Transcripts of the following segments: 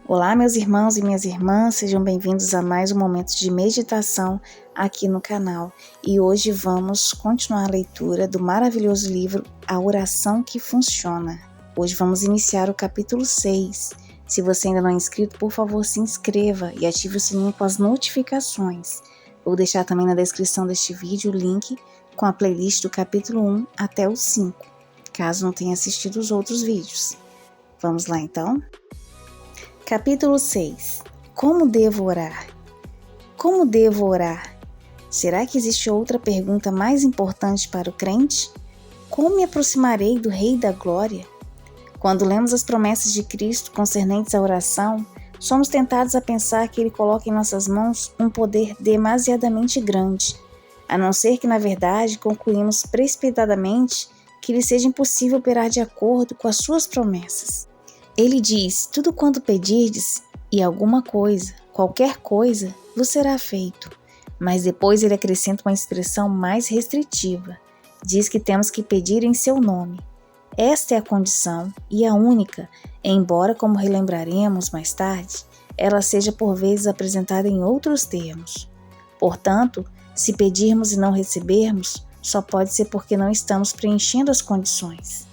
Olá, meus irmãos e minhas irmãs, sejam bem-vindos a mais um momento de meditação aqui no canal. E hoje vamos continuar a leitura do maravilhoso livro A Oração que Funciona. Hoje vamos iniciar o capítulo 6. Se você ainda não é inscrito, por favor, se inscreva e ative o sininho com as notificações. Vou deixar também na descrição deste vídeo o link com a playlist do capítulo 1 até o 5, caso não tenha assistido os outros vídeos. Vamos lá então? Capítulo 6. Como devo orar? Como devo orar? Será que existe outra pergunta mais importante para o crente? Como me aproximarei do Rei da Glória? Quando lemos as promessas de Cristo concernentes à oração, somos tentados a pensar que Ele coloca em nossas mãos um poder demasiadamente grande, a não ser que, na verdade, concluímos precipitadamente que lhe seja impossível operar de acordo com as suas promessas. Ele diz: tudo quanto pedirdes, e alguma coisa, qualquer coisa, vos será feito. Mas depois ele acrescenta uma expressão mais restritiva. Diz que temos que pedir em seu nome. Esta é a condição, e a única, embora, como relembraremos mais tarde, ela seja por vezes apresentada em outros termos. Portanto, se pedirmos e não recebermos, só pode ser porque não estamos preenchendo as condições.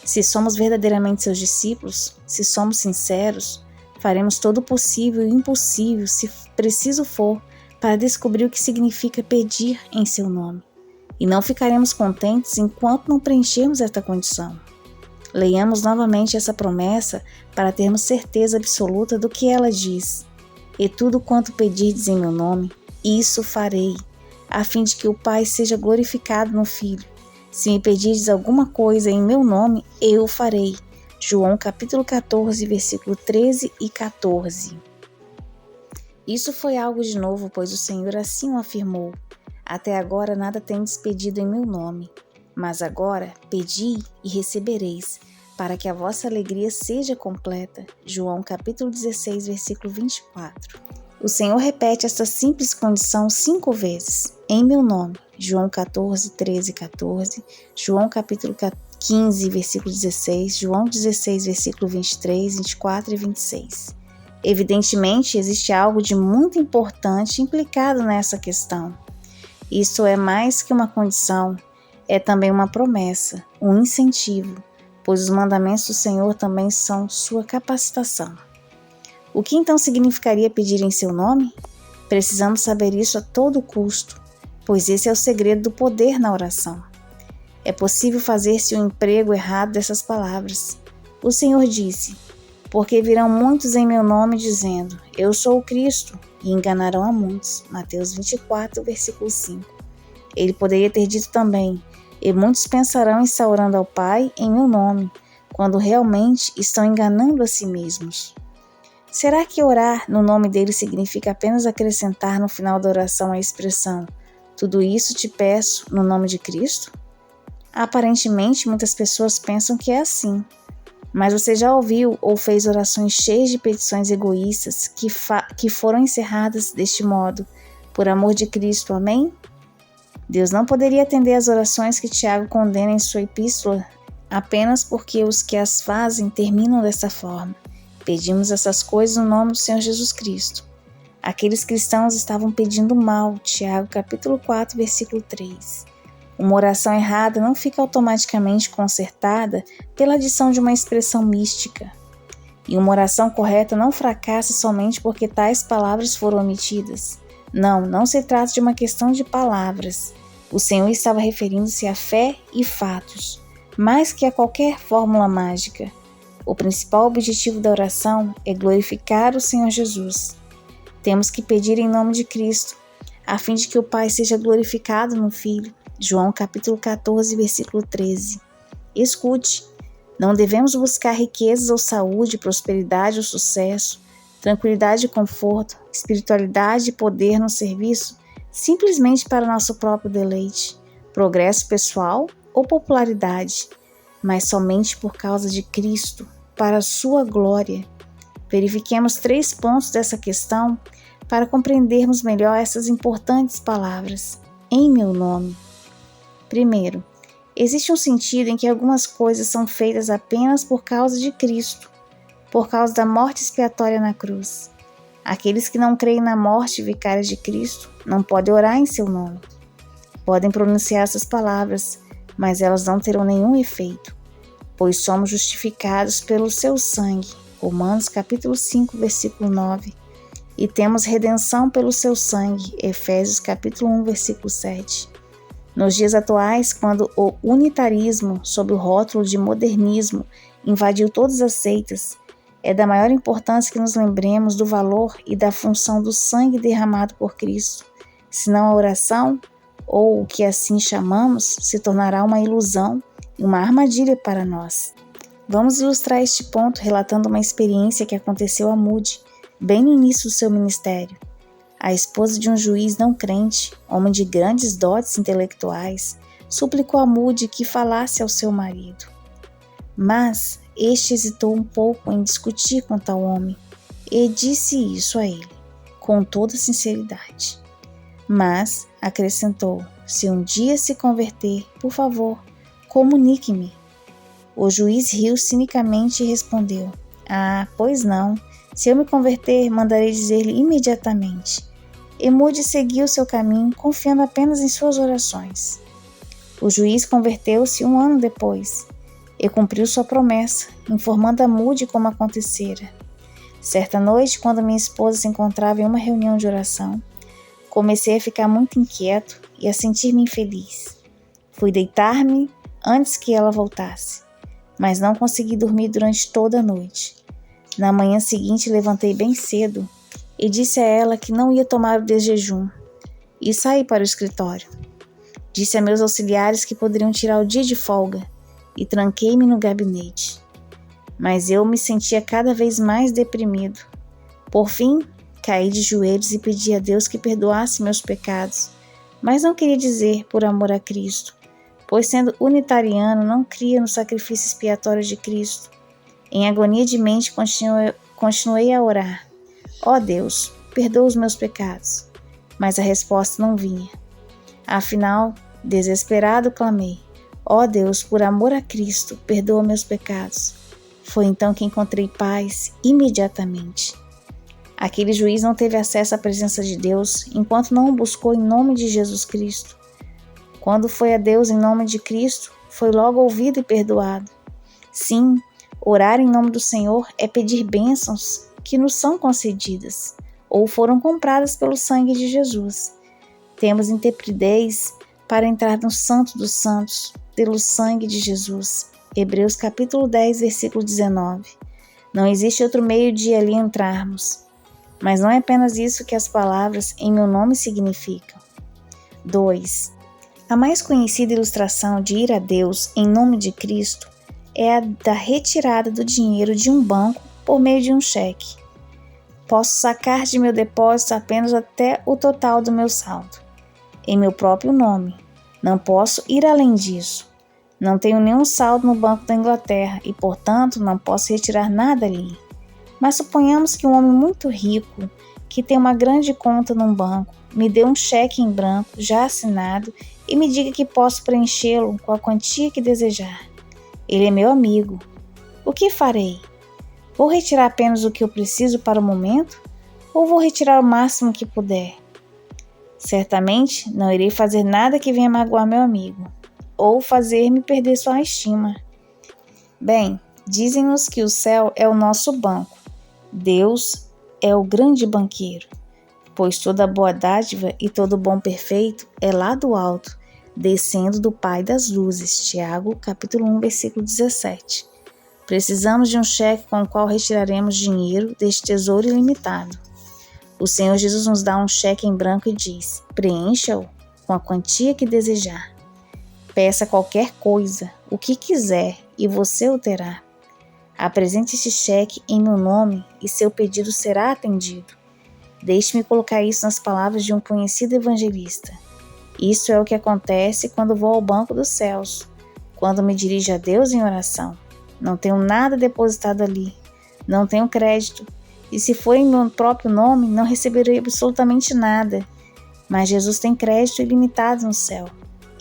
Se somos verdadeiramente seus discípulos, se somos sinceros, faremos todo o possível e impossível, se preciso for, para descobrir o que significa pedir em seu nome. E não ficaremos contentes enquanto não preenchermos esta condição. Leiamos novamente essa promessa para termos certeza absoluta do que ela diz. E tudo quanto pedirdes em meu nome, isso farei, a fim de que o Pai seja glorificado no Filho. Se me pedirdes alguma coisa em meu nome, eu o farei. João capítulo 14, versículo 13 e 14. Isso foi algo de novo, pois o Senhor assim o afirmou. Até agora nada tendes pedido em meu nome, mas agora pedi e recebereis, para que a vossa alegria seja completa. João capítulo 16, versículo 24. O Senhor repete esta simples condição 5 vezes, em meu nome. João 14, 13 e 14, João capítulo 15, versículo 16, João 16, versículo 23, 24 e 26. Evidentemente, existe algo de muito importante implicado nessa questão. Isso é mais que uma condição, é também uma promessa, um incentivo, pois os mandamentos do Senhor também são sua capacitação. O que então significaria pedir em seu nome? Precisamos saber isso a todo custo, pois esse é o segredo do poder na oração. É possível fazer-se o emprego errado dessas palavras. O Senhor disse: porque virão muitos em meu nome dizendo, eu sou o Cristo, e enganarão a muitos. Mateus 24, versículo 5. Ele poderia ter dito também, e muitos pensarão em estar orando ao Pai em meu nome, quando realmente estão enganando a si mesmos. Será que orar no nome dele significa apenas acrescentar no final da oração a expressão tudo isso te peço no nome de Cristo? Aparentemente, muitas pessoas pensam que é assim. Mas você já ouviu ou fez orações cheias de petições egoístas que foram encerradas deste modo, por amor de Cristo, amém? Deus não poderia atender às orações que Tiago condena em sua epístola apenas porque os que as fazem terminam dessa forma. Pedimos essas coisas no nome do Senhor Jesus Cristo. Aqueles cristãos estavam pedindo mal, Tiago capítulo 4, versículo 3. Uma oração errada não fica automaticamente consertada pela adição de uma expressão mística. E uma oração correta não fracassa somente porque tais palavras foram omitidas. Não se trata de uma questão de palavras. O Senhor estava referindo-se a fé e fatos, mais que a qualquer fórmula mágica. O principal objetivo da oração é glorificar o Senhor Jesus. Temos que pedir em nome de Cristo, a fim de que o Pai seja glorificado no Filho. João capítulo 14, versículo 13. Escute, não devemos buscar riquezas ou saúde, prosperidade ou sucesso, tranquilidade e conforto, espiritualidade e poder no serviço, simplesmente para nosso próprio deleite, progresso pessoal ou popularidade, mas somente por causa de Cristo, para a sua glória. Verifiquemos 3 pontos dessa questão para compreendermos melhor essas importantes palavras. Em meu nome. Primeiro, existe um sentido em que algumas coisas são feitas apenas por causa de Cristo. por causa da morte expiatória na cruz. Aqueles que não creem na morte vicária de Cristo não podem orar em seu nome. Podem pronunciar essas palavras, mas elas não terão nenhum efeito, pois somos justificados pelo seu sangue. Romanos capítulo 5, versículo 9. E temos redenção pelo seu sangue. Efésios capítulo 1, versículo 7. Nos dias atuais, quando o unitarismo, sob o rótulo de modernismo, invadiu todas as seitas, é da maior importância que nos lembremos do valor e da função do sangue derramado por Cristo. Senão a oração, ou o que assim chamamos, se tornará uma ilusão e uma armadilha para nós. Vamos ilustrar este ponto relatando uma experiência que aconteceu a Moody, bem no início do seu ministério. A esposa de um juiz não crente, homem de grandes dotes intelectuais, suplicou a Moody que falasse ao seu marido. Mas este hesitou um pouco em discutir com tal homem e disse isso a ele, com toda sinceridade. Mas acrescentou: se um dia se converter, por favor, comunique-me. O juiz riu cinicamente e respondeu: ah, pois não. Se eu me converter, mandarei dizer-lhe imediatamente. E Moody seguiu seu caminho, confiando apenas em suas orações. O juiz converteu-se 1 ano depois e cumpriu sua promessa, informando a Moody como acontecera. Certa noite, quando minha esposa se encontrava em uma reunião de oração, comecei a ficar muito inquieto e a sentir-me infeliz. Fui deitar-me antes que ela voltasse, mas não consegui dormir durante toda a noite. Na manhã seguinte, levantei bem cedo e disse a ela que não ia tomar o desjejum e saí para o escritório. Disse a meus auxiliares que poderiam tirar o dia de folga e tranquei-me no gabinete. Mas eu me sentia cada vez mais deprimido. Por fim, caí de joelhos e pedi a Deus que perdoasse meus pecados, mas não queria dizer por amor a Cristo, pois sendo unitariano não cria no sacrifício expiatório de Cristo. Em agonia de mente continuei a orar. Ó Deus, perdoa os meus pecados. Mas a resposta não vinha. Afinal, desesperado, clamei: ó Deus, por amor a Cristo, perdoa meus pecados. Foi então que encontrei paz imediatamente. Aquele juiz não teve acesso à presença de Deus enquanto não o buscou em nome de Jesus Cristo. Quando foi a Deus em nome de Cristo, foi logo ouvido e perdoado. Sim, orar em nome do Senhor é pedir bênçãos que nos são concedidas ou foram compradas pelo sangue de Jesus. Temos intrepidez para entrar no Santo dos Santos pelo sangue de Jesus. Hebreus capítulo 10, versículo 19. Não existe outro meio de ali entrarmos. Mas não é apenas isso que as palavras em meu nome significam. 2. A mais conhecida ilustração de ir a Deus em nome de Cristo é a da retirada do dinheiro de um banco por meio de um cheque. Posso sacar de meu depósito apenas até o total do meu saldo, em meu próprio nome. Não posso ir além disso. Não tenho nenhum saldo no Banco da Inglaterra e, portanto, não posso retirar nada ali. Mas suponhamos que um homem muito rico, que tem uma grande conta num banco, me dê um cheque em branco já assinado e me diga que posso preenchê-lo com a quantia que desejar. Ele é meu amigo. O que farei? Vou retirar apenas o que eu preciso para o momento ou vou retirar o máximo que puder? Certamente não irei fazer nada que venha magoar meu amigo ou fazer-me perder sua estima. Bem, dizem-nos que o céu é o nosso banco. Deus é o grande banqueiro, pois toda boa dádiva e todo bom perfeito é lá do alto, descendo do Pai das luzes. Tiago, capítulo 1, versículo 17. Precisamos de um cheque com o qual retiraremos dinheiro deste tesouro ilimitado. O Senhor Jesus nos dá um cheque em branco e diz: preencha-o com a quantia que desejar. Peça qualquer coisa, o que quiser, e você o terá. Apresente este cheque em meu nome e seu pedido será atendido. Deixe-me colocar isso nas palavras de um conhecido evangelista. Isso é o que acontece quando vou ao banco dos céus, quando me dirijo a Deus em oração. Não tenho nada depositado ali, não tenho crédito, e se for em meu próprio nome, não receberei absolutamente nada. Mas Jesus tem crédito ilimitado no céu,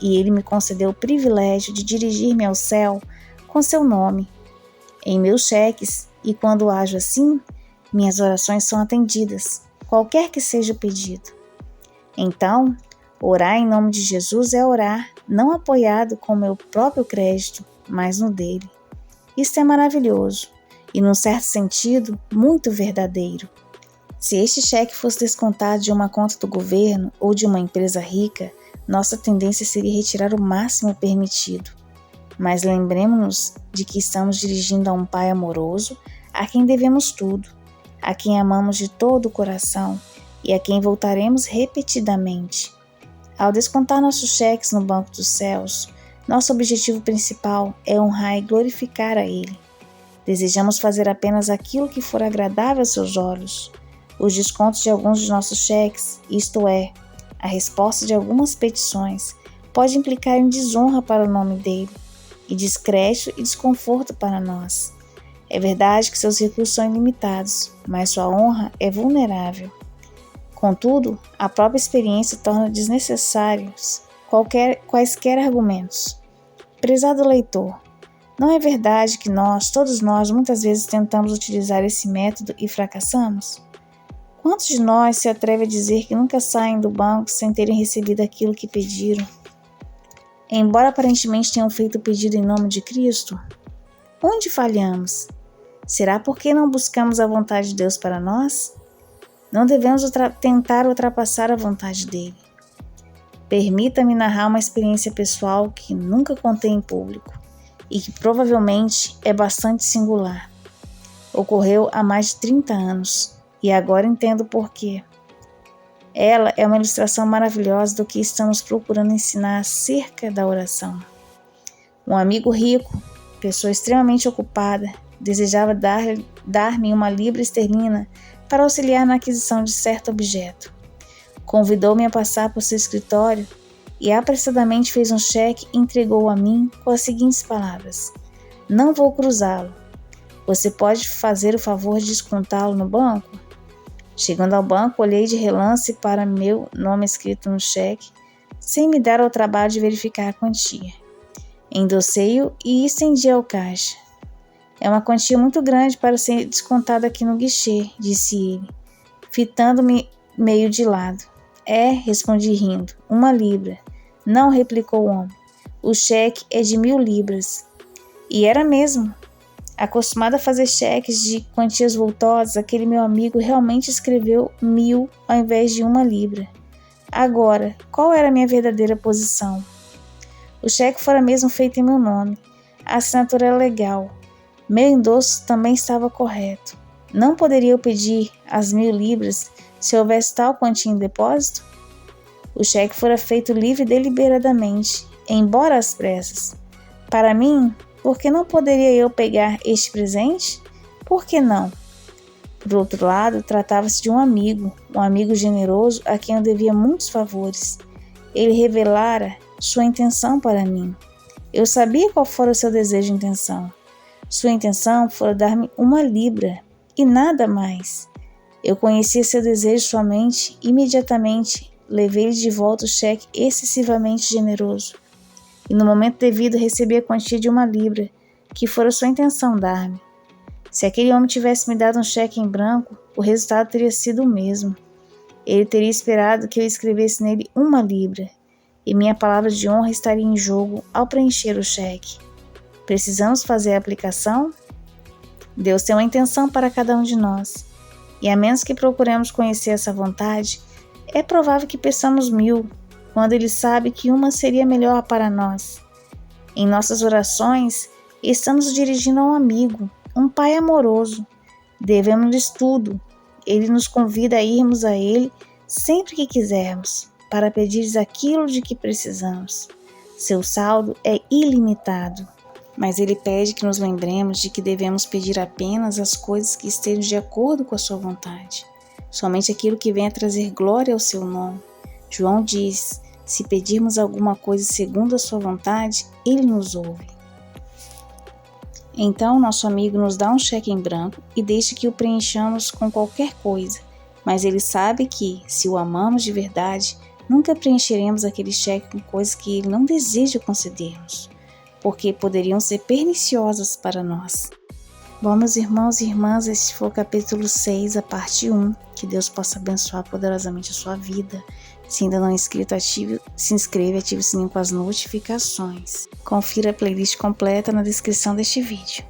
e Ele me concedeu o privilégio de dirigir-me ao céu com seu nome. Em meus cheques e quando ajo assim, minhas orações são atendidas, qualquer que seja o pedido. Então, orar em nome de Jesus é orar, não apoiado com meu próprio crédito, mas no dele. Isso é maravilhoso e, num certo sentido, muito verdadeiro. Se este cheque fosse descontado de uma conta do governo ou de uma empresa rica, nossa tendência seria retirar o máximo permitido. Mas lembremos-nos de que estamos dirigindo a um Pai amoroso, a quem devemos tudo, a quem amamos de todo o coração e a quem voltaremos repetidamente. Ao descontar nossos cheques no banco dos céus, nosso objetivo principal é honrar e glorificar a Ele. Desejamos fazer apenas aquilo que for agradável aos seus olhos. Os descontos de alguns de nossos cheques, isto é, a resposta de algumas petições, pode implicar em desonra para o nome dele, e descrédito e desconforto para nós. É verdade que seus recursos são ilimitados, mas sua honra é vulnerável. Contudo, a própria experiência torna desnecessários quaisquer argumentos. Prezado leitor, não é verdade que todos nós, muitas vezes tentamos utilizar esse método e fracassamos? Quantos de nós se atrevem a dizer que nunca saem do banco sem terem recebido aquilo que pediram? Embora aparentemente tenham feito o pedido em nome de Cristo? Onde falhamos? Será porque não buscamos a vontade de Deus para nós? Não devemos tentar ultrapassar a vontade dele. Permita-me narrar uma experiência pessoal que nunca contei em público e que provavelmente é bastante singular. Ocorreu há mais de 30 anos e agora entendo por quê. Ela é uma ilustração maravilhosa do que estamos procurando ensinar acerca da oração. Um amigo rico, pessoa extremamente ocupada, desejava dar-me uma libra esterlina para auxiliar na aquisição de certo objeto. Convidou-me a passar por seu escritório e apressadamente fez um cheque e entregou-o a mim com as seguintes palavras: "Não vou cruzá-lo. Você pode fazer o favor de descontá-lo no banco?" Chegando ao banco, olhei de relance para meu nome escrito no cheque, sem me dar ao trabalho de verificar a quantia. Endossei-o e estendi ao caixa. "É uma quantia muito grande para ser descontada aqui no guichê", disse ele, fitando-me meio de lado. "É", respondi rindo, "1 libra. "Não", replicou o homem. "O cheque é de 1000 libras. E era mesmo. Acostumado a fazer cheques de quantias vultosas, aquele meu amigo realmente escreveu 1000 ao invés de 1 libra. Agora, qual era a minha verdadeira posição? O cheque fora mesmo feito em meu nome. A assinatura era legal. Meu endosso também estava correto. Não poderia eu pedir as 1000 libras se houvesse tal quantia em depósito? O cheque fora feito livre e deliberadamente, embora às pressas. Para mim, por que não poderia eu pegar este presente? Por que não? Por outro lado, tratava-se de um amigo generoso a quem eu devia muitos favores. Ele revelara sua intenção para mim. Eu sabia qual fora o seu desejo e intenção. Sua intenção fora dar-me 1 libra e nada mais. Eu conhecia seu desejo somente, imediatamente levei-lhe de volta o cheque excessivamente generoso. E no momento devido recebi a quantia de 1 libra, que fora sua intenção dar-me. Se aquele homem tivesse me dado um cheque em branco, o resultado teria sido o mesmo. Ele teria esperado que eu escrevesse nele 1 libra, e minha palavra de honra estaria em jogo ao preencher o cheque. Precisamos fazer a aplicação? Deus tem uma intenção para cada um de nós, e a menos que procuremos conhecer essa vontade, é provável que peçamos 1000, quando Ele sabe que uma seria melhor para nós. Em nossas orações, estamos dirigindo a um amigo, um Pai amoroso. Devemos-lhes tudo. Ele nos convida a irmos a Ele sempre que quisermos, para pedir aquilo de que precisamos. Seu saldo é ilimitado, mas Ele pede que nos lembremos de que devemos pedir apenas as coisas que estejam de acordo com a sua vontade, somente aquilo que venha trazer glória ao seu nome. João diz: se pedirmos alguma coisa segundo a sua vontade, Ele nos ouve. Então, nosso amigo nos dá um cheque em branco e deixa que o preenchamos com qualquer coisa, mas ele sabe que, se o amamos de verdade, nunca preencheremos aquele cheque com coisas que ele não deseja concedermos, porque poderiam ser perniciosas para nós. Bom, meus irmãos e irmãs, esse foi o capítulo 6, a parte 1. Que Deus possa abençoar poderosamente a sua vida. Se ainda não é inscrito, se inscreva e ative o sininho com as notificações. Confira a playlist completa na descrição deste vídeo.